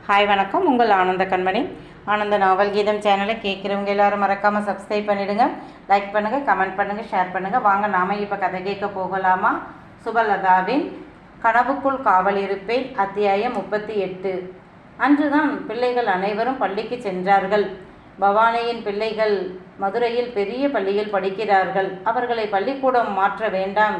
Hi வணக்கம். உங்கள் ஆனந்த கண்மணி. ஆனந்த நாவல் கீதம் சேனலை கேட்குறவங்க எல்லோரும் மறக்காமல் சப்ஸ்கிரைப் பண்ணிவிடுங்க, லைக் பண்ணுங்கள், கமெண்ட் பண்ணுங்கள், ஷேர் பண்ணுங்கள். வாங்க நாம் இப்போ கதை கேட்க போகலாமா? சுபலதாவின் கனவுக்குள் காவல் இருப்பேன், அத்தியாயம் 38. அன்றுதான் பிள்ளைகள் அனைவரும் பள்ளிக்கு சென்றார்கள். பவானியின் பிள்ளைகள் மதுரையில் பெரிய பள்ளியில் படிக்கிறார்கள். அவர்களை பள்ளிக்கூடம் மாற்ற வேண்டாம்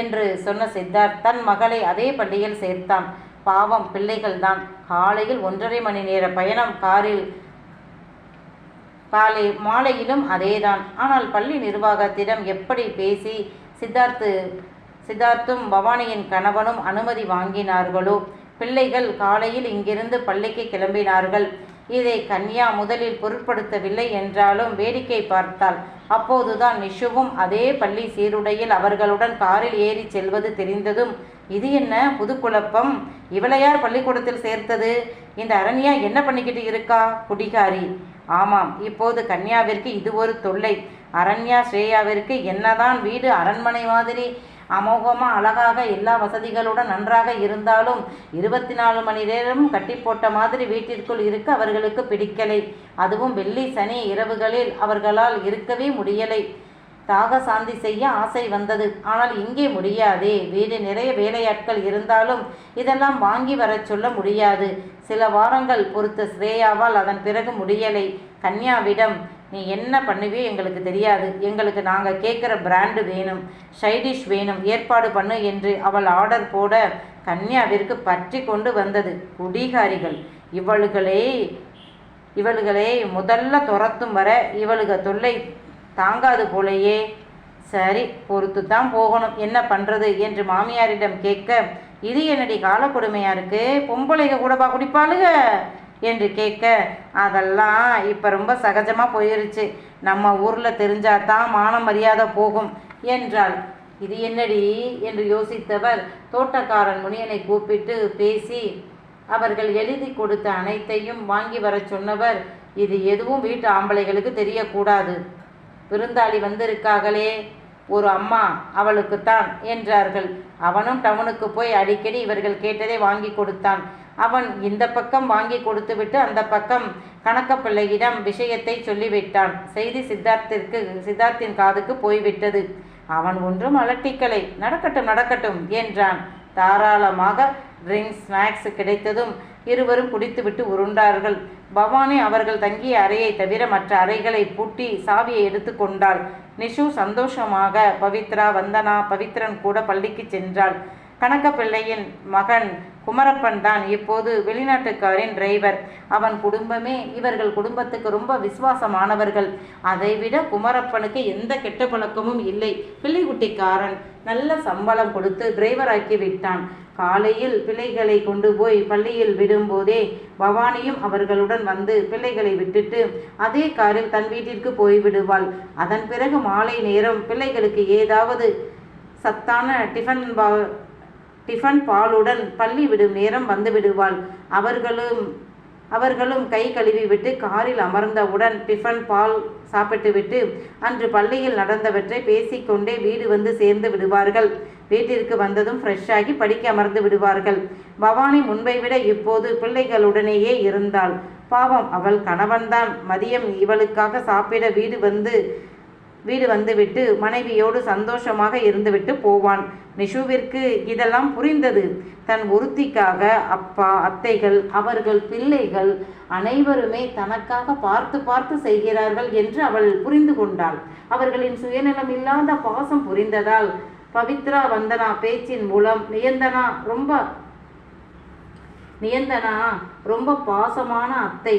என்று சொன்ன சித்தார்த் தன் மகளை அதே பள்ளியில் சேர்த்தான். பாவம் பிள்ளைகள்தான். காலையில் 1.5 மணி நேர பயணம் காரில், மாலையிலும் அதேதான். ஆனால் பள்ளி நிர்வாகத்திடம் எப்படி பேசி சித்தார்த்தும் பவானியின் கணவனும் அனுமதி வாங்கினார்களோ, பிள்ளைகள் காலையில் இங்கிருந்து பள்ளிக்கு கிளம்பினார்கள். இதை கன்யா முதலில் பொருட்படுத்தவில்லை என்றாலும் வேடிக்கை பார்த்தாள். அப்போதுதான் நிஷுவும் அதே பள்ளி சீருடையில் அவர்களுடன் காரில் ஏறி செல்வது தெரிந்ததும், இது என்ன புது குழப்பம்? இவளை யார் பள்ளிக்கூடத்தில் சேர்த்தது? இந்த அரண்யா என்ன பண்ணிக்கிட்டு இருக்கா? குடிகாரி. ஆமாம், இப்போது கன்யாவிற்கு இது ஒரு தொல்லை. அரண்யா ஸ்ரேயாவிற்கு என்னதான் வீடு அரண்மனை மாதிரி அமோகமாக அழகாக எல்லா வசதிகளுடன் நன்றாக இருந்தாலும் 24 மணி நேரமும் கட்டி போட்ட மாதிரி வீட்டிற்குள் இருக்க அவர்களுக்கு பிடிக்கலை. அதுவும் வெள்ளி சனி இரவுகளில் அவர்களால் இருக்கவே முடியலை. தாக சாந்தி செய்ய ஆசை வந்தது. ஆனால் இங்கே முடியாதே. வீடு நிறைய வேலையாட்கள் இருந்தாலும் இதெல்லாம் வாங்கி வர சொல்ல முடியாது. சில வாரங்கள் பொறுத்த ஸ்ரேயாவால் அதன் பிறகு முடியலை. கன்யாவிடம், நீ என்ன பண்ணுவியோ எங்களுக்கு தெரியாது. எங்களுக்கு நாங்கள் கேட்குற பிராண்டு வேணும், சைடிஷ் வேணும், ஏற்பாடு பண்ணு என்று அவள் ஆர்டர் போட கன்யாவிற்கு பற்றி கொண்டு வந்தது. குடிகாரிகள். இவளுகளே முதல்ல துரத்தும் வர இவளுக தொல்லை தாங்காது போலையே. சரி, பொறுத்து தான் போகணும், என்ன பண்ணுறது என்று மாமியாரிடம் கேட்க, இது என்னடி கால கொடுமையாக இருக்கு, பொம்பளைக கூடவா குடிப்பாளுக என்று கேட்க, அதெல்லாம் இப்போ ரொம்ப சகஜமாக போயிருச்சு, நம்ம ஊரில் தெரிஞ்சாதான் மான மரியாதை போகும் என்றாள். இது என்னடி என்று யோசித்தவர் தோட்டக்காரன் முனியனை கூப்பிட்டு பேசி அவர்கள் எழுதி கொடுத்த அனைத்தையும் வாங்கி வர சொன்னவர், இது எதுவும் வீட்டு ஆம்பளைகளுக்கு தெரியக்கூடாது. விருந்தாளி வந்திருக்காங்களே ஒரு அம்மா, அவளுக்குத்தான் என்றார்கள். அவனும் டவுனுக்கு போய் அடிக்கடி இவர்கள் கேட்டதை வாங்கி கொடுத்தான். அவன் இந்த பக்கம் வாங்கி கொடுத்துவிட்டு அந்த பக்கம் கணக்கப்பிள்ளையிடம் விஷயத்தை சொல்லிவிட்டான். செய்தி சித்தார்த்தின் காதுக்கு போய்விட்டது. அவன் ஒன்றும் அலட்டிக்கலை. நடக்கட்டும் என்றான். தாராளமாக ட்ரிங்க்ஸ் ஸ்நாக்ஸ் கிடைத்ததும் இருவரும் குடித்துவிட்டு உருண்டார்கள். பவானி அவர்கள் தங்கிய அறையை தவிர மற்ற அறைகளை பூட்டி சாவியை எடுத்து கொண்டாள். நிஷு சந்தோஷமாக பவித்ரா, வந்தனா, பவித்ரன் கூட பள்ளிக்கு சென்றாள். கணக்கப்பிள்ளையின் மகன் குமரப்பன் தான் இப்போது வெளிநாட்டுக்காரின் டிரைவர். அவன் குடும்பமே இவர்கள் குடும்பத்துக்கு ரொம்ப விசுவாசமானவர்கள். அதைவிட குமரப்பனுக்கு எந்த கெட்ட பழக்கமும் இல்லை. பிள்ளைக்குட்டிக்காரன். நல்ல சம்பளம் கொடுத்து டிரைவர் ஆக்கி விட்டான். காலையில் பிள்ளைகளை கொண்டு போய் பள்ளியில் விடும்போதே பவானியும் அவர்களுடன் வந்து பிள்ளைகளை விட்டுட்டு அதே காரில் தன் வீட்டிற்கு போய்விடுவாள். அதன் பிறகு மாலை நேரம் பிள்ளைகளுக்கு ஏதாவது சத்தான டிஃபன் பாலுடன் பள்ளி விடும் நேரம் வந்து விடுவாள். அவர்களும் கை கழுவி விட்டு காரில் அமர்ந்தவுடன் டிஃபன் பால் சாப்பிட்டுவிட்டு அன்று பள்ளியில் நடந்தவற்றை பேசிக்கொண்டே வீடு வந்து சேர்ந்து விடுவார்கள். வீட்டிற்கு வந்ததும் ஃப்ரெஷ்ஷாகி படிக்க அமர்ந்து விடுவார்கள். பவானி முன்பை விட இப்போது பிள்ளைகளுடனேயே இருந்தாள். பாவம், அவள் கணவன்தான் மதியம் இவளுக்காக சாப்பிட வீடு வந்துவிட்டு மனைவியோடு சந்தோஷமாக இருந்துவிட்டு போவான். நிஷுவிற்கு இதெல்லாம் புரிந்தது. தன் ஒருத்திக்காக அப்பா, அத்தைகள், அவர்கள் பிள்ளைகள் அனைவருமே தனக்காக பார்த்து செய்கிறார்கள் என்று அவள் புரிந்து கொண்டாள். அவர்களின் சுயநலம் இல்லாத பாசம் புரிந்ததால் பவித்ரா, வந்தனா பேச்சின் மூலம் நியந்தனா ரொம்ப பாசமான அத்தை,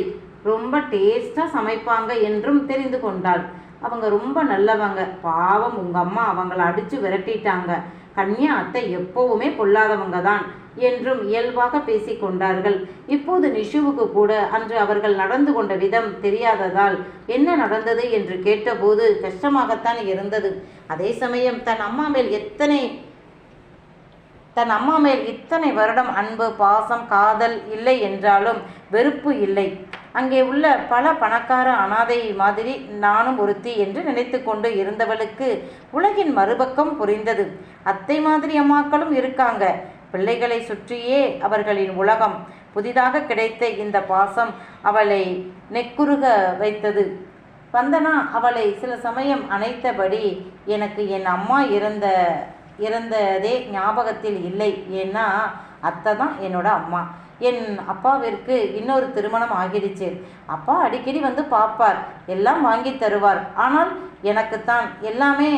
ரொம்ப டேஸ்டாக சமைப்பாங்க என்றும் தெரிந்து கொண்டாள். அவங்க ரொம்ப நல்லவங்க. பாவம், உங்கள் அம்மா அவங்கள அடித்து விரட்டிட்டாங்க. கன்யா அத்தை எப்போவுமே பொல்லாதவங்க தான் என்றும் இயல்பாக பேசிக்கொண்டார்கள். இப்போது நிஷுவுக்கு கூட அன்று அவர்கள் நடந்து கொண்ட விதம் தெரியாததால் என்ன நடந்தது என்று கேட்டபோது கஷ்டமாகத்தான் இருந்தது. அதே சமயம் தன் அம்மா மேல் இத்தனை வருடம் அன்பு, பாசம், காதல் இல்லை என்றாலும் வெறுப்பு இல்லை. அங்கே உள்ள பல பணக்கார அனாதை மாதிரி நானும் ஒருத்தி என்று நினைத்து கொண்டு இருந்தவளுக்கு உலகின் மறுபக்கம் புரிந்தது. அத்தை மாதிரி அம்மாக்களும் இருக்காங்க. பிள்ளைகளை சுற்றியே அவர்களின் உலகம். புதிதாக கிடைத்த இந்த பாசம் அவளை நெக்குருக வைத்தது. வந்தனா அவளை சில சமயம் அணைத்தபடி, எனக்கு என் அம்மா இறந்ததே ஞாபகத்தில் இல்லை. ஏன்னா அத்தை தான் என்னோட அம்மா. என் அப்பாவிற்கு இன்னொரு திருமணம் ஆகிடுச்சு. அப்பா அடிக்கடி வந்து பார்ப்பார், எல்லாம் வாங்கி தருவார். ஆனால் எனக்குத்தான் எல்லாமே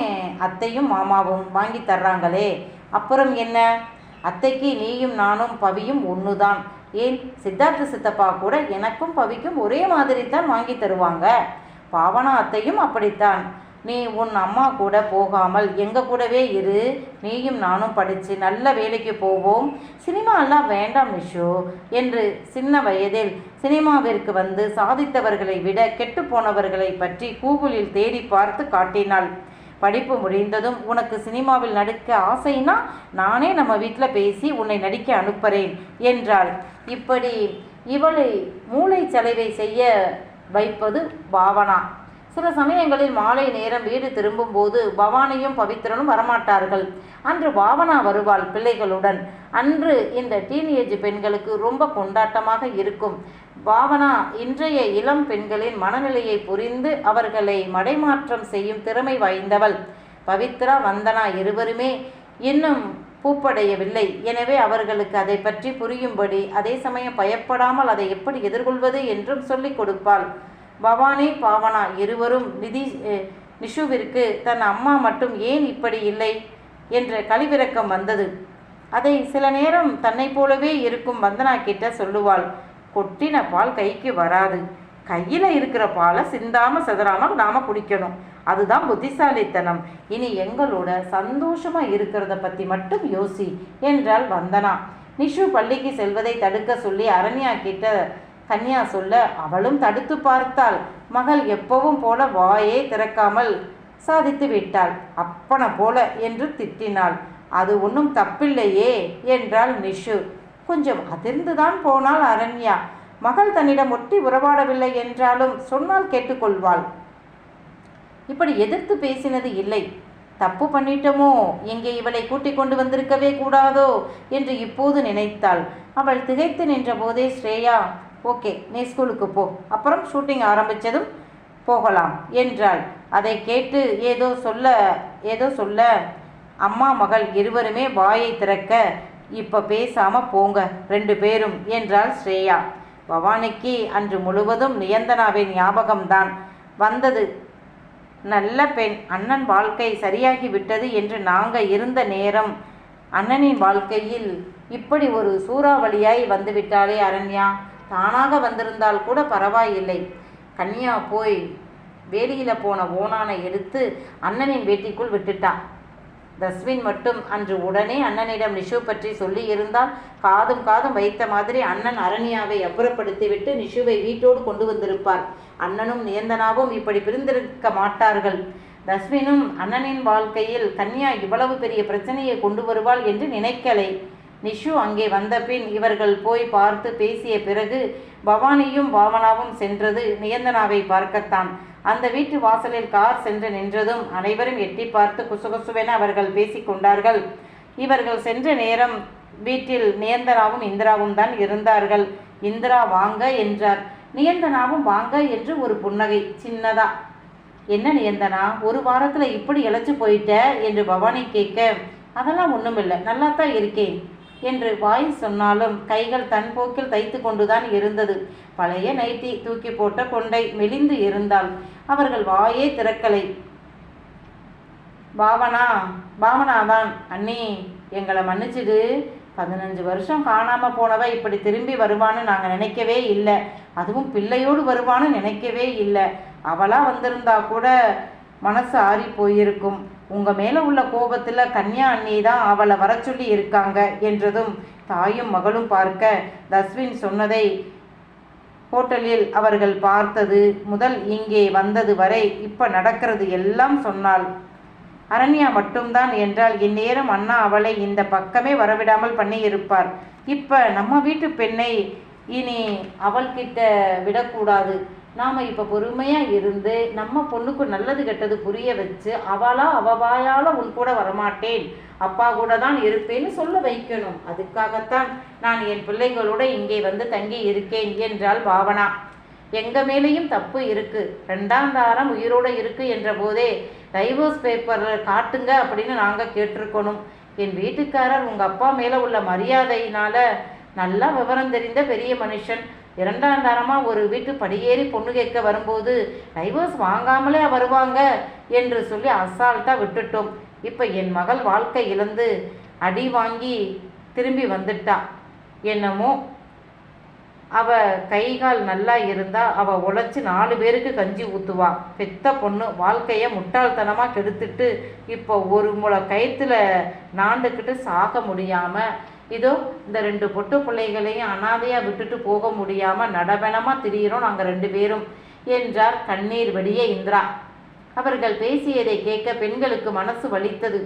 அத்தையும் மாமாவும் வாங்கி தர்றாங்களே. அப்புறம் என்ன? அத்தைக்கு நீயும் நானும் பவியும் ஒன்று தான். ஏன், சித்தார்த்த சித்தப்பா கூட எனக்கும் பவிக்கும் ஒரே மாதிரி தான் வாங்கி தருவாங்க. பாவனா அத்தையும் அப்படித்தான். நீ உன் அம்மா கூட போகாமல் எங்கள் கூடவே இரு. நீயும் நானும் படித்து நல்ல வேலைக்கு போவோம். சினிமாலாம் வேண்டாம் நிஷு என்று சின்ன வயதில் சினிமாவிற்கு வந்து சாதித்தவர்களை விட கெட்டு போனவர்களை பற்றி கூகுளில் தேடி பார்த்து காட்டினாள். படிப்பு முடிந்ததும் உனக்கு சினிமாவில் நடிக்க ஆசைனா நானே நம்ம வீட்டில் பேசி உன்னை நடிக்க அனுப்புகிறேன் என்றாள். இப்படி இவளை மூளைச்சலவை செய்ய வைப்பது பாவனா. சில சமயங்களில் மாலை நேரம் வீடு திரும்பும்போது பவானியும் பவித்ரனும் வரமாட்டார்கள். அன்று பாவனா வருவாள் பிள்ளைகளுடன். அன்று இந்த டீனேஜ் பெண்களுக்கு ரொம்ப கொண்டாட்டமாக இருக்கும். பாவனா இன்றைய இளம் பெண்களின் மனநிலையை புரிந்து அவர்களை மடைமாற்றம் செய்யும் திறமை வாய்ந்தவள். பவித்ரா, வந்தனா இருவருமே இன்னும் பூப்படையவில்லை. எனவே அவர்களுக்கு அதை பற்றி புரியும்படி, அதே சமயம் பயப்படாமல் அதை எப்படி எதிர்கொள்வது என்றும் சொல்லிக் கொடுப்பாள். பவானி, பாவனா இருவரும் நிஷுவிற்கு தன் அம்மா மட்டும் ஏன் இப்படி இல்லை என்ற கழிவிறக்கம் வந்தது. அதை சில நேரம் தன்னை போலவே இருக்கும் வந்தனா கிட்ட சொல்லுவாள். கொட்டின பால் கைக்கு வராது. கையில் இருக்கிற பாலை சிந்தாமல் சிதறாமல் நாம் குடிக்கணும். அதுதான் புத்திசாலித்தனம். இனி எங்களோட சந்தோஷமாக இருக்கிறத பற்றி மட்டும் யோசி என்றாள் வந்தனா. நிஷு பள்ளிக்கு செல்வதை தடுக்க சொல்லி அரண்யா கிட்ட கன்யா சொல்ல அவளும் தடுத்து பார்த்தாள். மகள் எப்பவும் போல வாயை திறக்காமல் சாதித்து விட்டாள். அப்பன போல என்று திட்டினாள். அது ஒன்றும் தப்பில்லையே என்றாள் நிஷு. கொஞ்சம் அதிர்ந்துதான் போனாள் அரண்யா. மகள் தன்னிடம் ஒட்டி உறவாடவில்லை என்றாலும் சொன்னால் கேட்டுக்கொள்வாள். இப்படி எதிர்த்து பேசினது இல்லை. தப்பு பண்ணிட்டோமோ, எங்கே இவளை கூட்டிக் கொண்டு வந்திருக்கவே கூடாதோ என்று இப்போது நினைத்தாள். அவள் திகைத்து நின்ற போதே ஸ்ரேயா, ஓகே, நீ ஸ்கூலுக்கு போ, அப்புறம் ஷூட்டிங் ஆரம்பித்ததும் போகலாம் என்றாள். அதை கேட்டு ஏதோ சொல்ல அம்மா மகள் இருவருமே வாயை திறக்க, இப்போ பேசாமல் போங்க 2 பேரும் என்றாள் ஸ்ரேயா. பவானிக்கு அன்று முழுவதும் நியந்தனாவின் ஞாபகம்தான் வந்தது. நல்ல பெண், அண்ணன் வாழ்க்கை சரியாகி விட்டது என்று நாங்கள் இருந்த நேரம் அண்ணனின் வாழ்க்கையில் இப்படி ஒரு சூறாவளியாய் வந்துவிட்டாளே அரண்யா. தானாக வந்திருந்தால் கூட பரவாயில்லை. கன்யா போய் வேலியில் போன ஓனானை எடுத்து அண்ணனின் வேட்டிக்குள் விட்டுட்டான். தஸ்வின் மட்டும் அன்று உடனே அண்ணனிடம் நிஷு பற்றி சொல்லி இருந்தால் காதும் வைத்த மாதிரி அண்ணன் அரண்யாவை அப்புறப்படுத்திவிட்டு நிஷுவை வீட்டோடு கொண்டு வந்திருப்பார். அண்ணனும் நியந்தனாவும் இப்படி பிரிந்திருக்க மாட்டார்கள். தஸ்வினும் அண்ணனின் வாழ்க்கையில் கன்யா இவ்வளவு பெரிய பிரச்சனையை கொண்டு வருவாள் என்று நினைக்கலை. நிஷு அங்கே வந்த பின் இவர்கள் போய் பார்த்து பேசிய பிறகு பவானியும் பாவனாவும் சென்றது நியந்தனாவை பார்க்கத்தான். அந்த வீட்டு வாசலில் கார் சென்று நின்றதும் அனைவரும் எட்டி பார்த்து குசுகுசுவென அவர்கள் பேசிக்கொண்டார்கள். இவர்கள் சென்ற நேரம் வீட்டில் நியந்தனாவும் இந்திராவும் தான் இருந்தார்கள். இந்திரா வாங்க என்றார். நியந்தனாவும் வாங்க என்று ஒரு புன்னகை சின்னதா. என்ன நியந்தனா, ஒரு வாரத்தில் இப்படி இழைச்சி போயிட்ட என்று பவானி கேட்க, அதெல்லாம் ஒன்றுமில்லை, நல்லாத்தான் இருக்கேன் என்று வாய் சொன்னாலும் கைகள் தன் போக்கில் தைத்து கொண்டுதான் இருந்தது. பழைய நைட்டி, தூக்கி போட்ட கொண்டை, மெலிந்து இருந்தாள். அவர்கள் வாயே திறக்கலை. பாவனாதான், அண்ணி எங்களை மன்னிச்சிடு. 15 வருஷம் காணாமல் போனவ இப்படி திரும்பி வருவான்னு நாங்கள் நினைக்கவே இல்லை. அதுவும் பிள்ளையோடு வருவான்னு நினைக்கவே இல்லை. அவளாக வந்திருந்தா கூட மனசு ஆறி போயிருக்கும். உங்கள் மேலே உள்ள கோபத்தில் கன்யா அண்ணி தான் அவளை வர சொல்லி இருக்காங்க என்றதும் தாயும் மகளும் பார்க்க, தஸ்வின் சொன்னதை ஹோட்டலில் அவர்கள் பார்த்தது முதல் இங்கே வந்தது வரை இப்போ நடக்கிறது எல்லாம் சொன்னாள். அரண்யா மட்டும்தான் என்றால் இந்நேரம் அண்ணா அவளை இந்த பக்கமே வரவிடாமல் பண்ணியிருப்பார். இப்போ நம்ம வீட்டு பெண்ணை இனி அவள்கிட்ட விடக்கூடாது. நாம் இப்போ பொறுமையாக இருந்து நம்ம பொண்ணுக்கு நல்லது கெட்டது புரிய வச்சு அவ வாயால் உன் கூட வரமாட்டேன், அப்பா கூட தான் இருப்பேன்னு சொல்ல வைக்கணும். அதுக்காகத்தான் நான் என் பிள்ளைங்களோட இங்கே வந்து தங்கி இருக்கேன் என்றாள் பாவனா. எங்கள் மேலேயும் தப்பு இருக்குது, 2ஆம் தாரம் உயிரோடு இருக்குது என்ற போதே டைவோர்ஸ் பேப்பரில் காட்டுங்க அப்படின்னு நாங்கள் கேட்டிருக்கணும். என் வீட்டுக்காரர் உங்கள் அப்பா மேலே உள்ள மரியாதையினால் நல்லா விவரம் தெரிந்த பெரிய மனுஷன், 2ஆம் தாரமாக ஒரு வீட்டு படியேறி பொண்ணு கேட்க வரும்போது டைவோர்ஸ் வாங்காமலே வருவாங்க என்று சொல்லி அசால்ட்டாக விட்டுட்டோம். இப்போ என் மகள் வாழ்க்கை இழந்து அடி வாங்கி திரும்பி வந்துட்டா. என்னமோ அவள் கைகால் நல்லா இருந்தால் அவள் உழைச்சி 4 பேருக்கு கஞ்சி ஊற்றுவா. பெத்த பொண்ணு வாழ்க்கையை முட்டாள்தனமாக கெடுத்துட்டு இப்போ ஒரு முளை கயிற்றுல நாண்டுக்கிட்டு சாக முடியாமல், இதோ இந்த 2 பொட்டு பிள்ளைகளையும் அனாதையாக விட்டுட்டு போக முடியாமல் நடவனமாக திரியிறோம் நாங்கள் 2 பேரும் என்றார் கண்ணீர் வடிய இந்திரா. அவர்கள் பேசியதை கேட்க பெண்களுக்கு மனசு வலித்தது.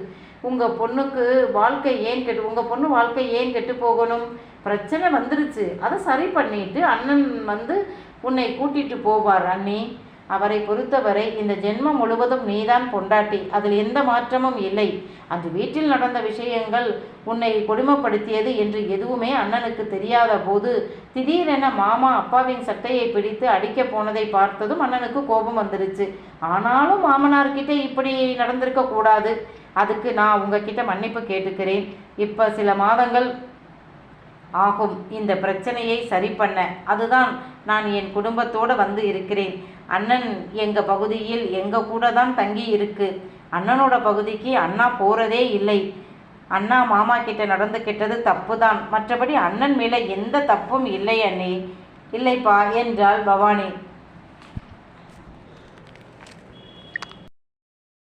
உங்கள் பொண்ணு வாழ்க்கை ஏன் கெட்டு போகணும்? பிரச்சனை வந்துருச்சு, அதை சரி பண்ணிட்டு அண்ணன் வந்து உன்னை கூட்டிட்டு போவார் அண்ணி. அவரை பொறுத்தவரை இந்த ஜென்மம் முழுவதும் நீதான் பொண்டாட்டி, அதில் எந்த மாற்றமும் இல்லை. அந்த வீட்டில் நடந்த விஷயங்கள் உன்னை கொடுமைப்படுத்தியது என்று எதுவுமே அண்ணனுக்கு தெரியாத போது திடீரென மாமா அப்பாவின் சட்டையை பிடித்து அடிக்க போனதை பார்த்ததும் அண்ணனுக்கு கோபம் வந்துருச்சு. ஆனாலும் மாமனார்கிட்ட இப்படி நடந்திருக்க கூடாது. அதுக்கு நான் உங்ககிட்ட மன்னிப்பு கேட்டுக்கிறேன். இப்போ சில மாதங்கள் ஆகும் இந்த பிரச்சனையை சரி பண்ண. அதுதான் நான் என் குடும்பத்தோடு வந்து இருக்கிறேன். அண்ணன் எங்கள் பகுதியில் எங்கள் கூட தான் தங்கி இருக்கு. அண்ணனோட பகுதிக்கு அண்ணா போகிறதே இல்லை. அண்ணா மாமா கிட்ட நடந்துக்கிட்டது தப்பு தான், மற்றபடி அண்ணன் மேலே எந்த தப்பும் இல்லை அண்ணே. இல்லைப்பா என்றாள் பவானி.